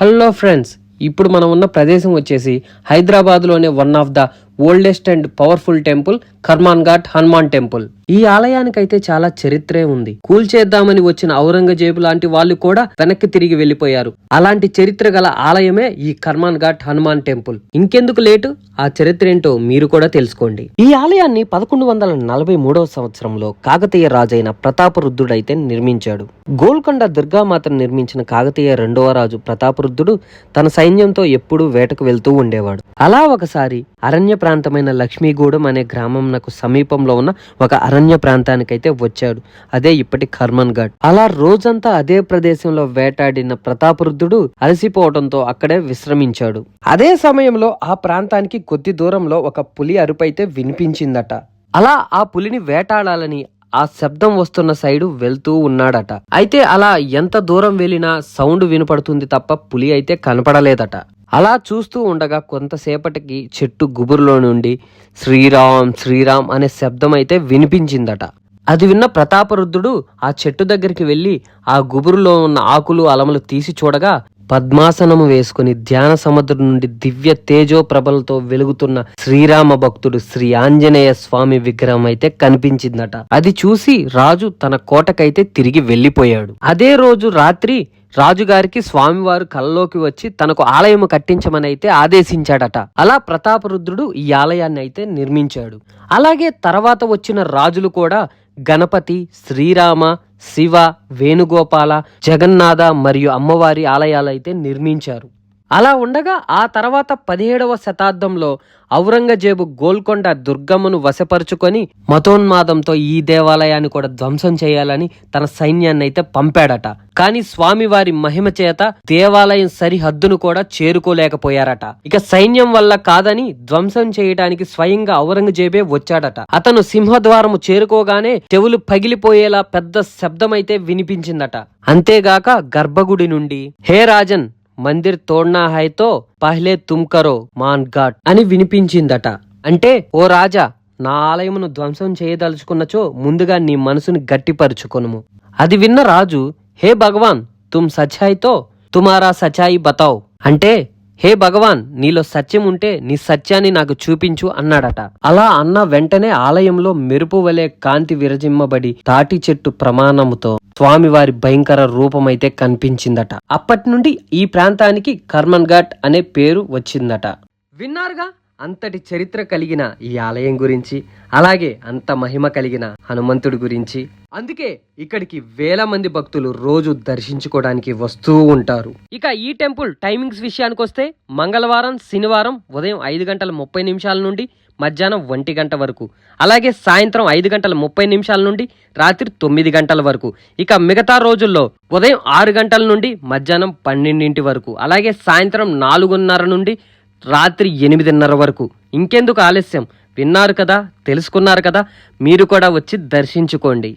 Hello friends, ఇప్పుడు మనం ఉన్న ప్రదేశం వచ్చేసి హైదరాబాద్లోనే one of the oldest and powerful temple Karman ghat Hanuman temple. ఈ ఆలయానికైతే చాలా చరిత్రే ఉంది. కూల్చేద్దామని వచ్చిన ఔరంగజేబు లాంటి వాళ్ళు కూడా వెనక్కి తిరిగి వెళ్లిపోయారు. అలాంటి చరిత్ర గల ఆలయమే ఈ కర్మాన్ ఘాట్ హనుమాన్ టెంపుల్. ఇంకెందుకు లేటు, ఆ చరిత్ర ఏంటో మీరు కూడా తెలుసుకోండి. ఈ ఆలయాన్ని 1143వ సంవత్సరంలో కాకతీయ రాజైన ప్రతాపరుద్రుడైతే నిర్మించాడు. గోల్కొండ దుర్గామాతను నిర్మించిన కాకతీయ రెండవ రాజు ప్రతాపరుద్రుడు తన సైన్యంతో ఎప్పుడూ వేటకు వెళ్తూ ఉండేవాడు. అలా ఒకసారి అరణ్య ప్రాంతమైన లక్ష్మీగూడెం అనే గ్రామంకు సమీపంలో ఉన్న ఒక అరణ్య ప్రాంతానికైతే వచ్చాడు. అదే ఇప్పటి కర్మన్ ఘాట్. అలా రోజంతా అదే ప్రదేశంలో వేటాడిన ప్రతాపరుద్రుడు అలసిపోవడంతో అక్కడే విశ్రమించాడు. అదే సమయంలో ఆ ప్రాంతానికి కొద్ది దూరంలో ఒక పులి అరుపైతే వినిపించిందట. అలా ఆ పులిని వేటాడాలని ఆ శబ్దం వస్తున్న సైడు వెళ్తూ ఉన్నాడట. అయితే అలా ఎంత దూరం వెళ్ళినా సౌండ్ వినపడుతుంది తప్ప పులి అయితే కనపడలేదట. అలా చూస్తూ ఉండగా కొంతసేపటికి చెట్టు గుబురులో నుండి శ్రీరామ్ శ్రీరామ్ అనే శబ్దం అయితే వినిపించిందట. అది విన్న ప్రతాపరుద్రుడు ఆ చెట్టు దగ్గరికి వెళ్లి ఆ గుబురులో ఉన్న ఆకులు అలములు తీసి చూడగా పద్మాసనము వేసుకుని ధ్యాన సముద్రం నుండి దివ్య తేజో ప్రభలతో వెలుగుతున్న శ్రీరామ భక్తుడు శ్రీ ఆంజనేయ స్వామి విగ్రహం అయితే కనిపించిందట. అది చూసి రాజు తన కోటకైతే తిరిగి వెళ్లిపోయాడు. అదే రోజు రాత్రి రాజుగారికి స్వామివారు కలలోకి వచ్చి తనకు ఆలయం కట్టించమని అయితే ఆదేశించాడట. అలా ప్రతాపరుద్రుడు ఈ ఆలయాన్ని అయితే నిర్మించాడు. అలాగే తర్వాత వచ్చిన రాజులు కూడా గణపతి, శ్రీరామ, శివ, వేణుగోపాల, జగన్నాథ మరియు అమ్మవారి ఆలయాలు అయితే నిర్మించారు. అలా ఉండగా ఆ తర్వాత 17వ శతాబ్దంలో ఔరంగజేబు గోల్కొండ దుర్గమ్మను వశపరుచుకొని మతోన్మాదంతో ఈ దేవాలయాన్ని కూడా ధ్వంసం చేయాలని తన సైన్యాన్ని అయితే పంపాడట. కానీ స్వామివారి మహిమ చేత దేవాలయం సరిహద్దును కూడా చేరుకోలేకపోయారట. ఇక సైన్యం వల్ల కాదని ధ్వంసం చేయడానికి స్వయంగా ఔరంగజేబే వచ్చాడట. అతను సింహద్వారము చేరుకోగానే చెవులు పగిలిపోయేలా పెద్ద శబ్దమైతే వినిపించిందట. అంతేగాక గర్భగుడి నుండి హే రాజన్ మందిర్ తోడ్నా హైతో పహ్లే తుమ్ కరో మాన్ ఘాట్ అని వినిపించిందట. అంటే, ఓ రాజా, నా ఆలయమును ధ్వంసం చేయదలుచుకున్నచో ముందుగా నీ మనసుని గట్టిపరుచుకొనుము. అది విన్న రాజు, హే భగవాన్ తుమ్ సచ్చాయితో తుమారా సచాయి బతావ్, అంటే హే భగవాన్, నీలో సత్యం ఉంటే నీ సత్యాన్ని నాకు చూపించు అన్నాడట. అలా అన్న వెంటనే ఆలయంలో మెరుపు వలె కాంతి విరజిమ్మబడి తాటి చెట్టు ప్రమాణముతో స్వామివారి భయంకర రూపమైతే కనిపించిందట. అప్పటి నుండి ఈ ప్రాంతానికి కర్మన్ ఘాట్ అనే పేరు వచ్చిందట. విన్నారుగా అంతటి చరిత్ర కలిగిన ఈ ఆలయం గురించి, అలాగే అంత మహిమ కలిగిన హనుమంతుడి గురించి. అందుకే ఇక్కడికి వేల మంది భక్తులు రోజు దర్శించుకోవడానికి వస్తూ ఉంటారు. ఇక ఈ టెంపుల్ టైమింగ్స్ విషయానికి వస్తే మంగళవారం, శనివారం ఉదయం 5:30 నుండి మధ్యాహ్నం 1 గంట వరకు, అలాగే సాయంత్రం 5:30 నుండి రాత్రి 9 గంటల వరకు. ఇక మిగతా రోజుల్లో ఉదయం 6 గంటల నుండి మధ్యాహ్నం 12 వరకు, అలాగే సాయంత్రం 4:30 నుండి రాత్రి 8:30 వరకు. ఇంకెందుకు ఆలస్యం, విన్నారు కదా, తెలుసుకున్నారు కదా, మీరు కూడా వచ్చి దర్శించుకోండి.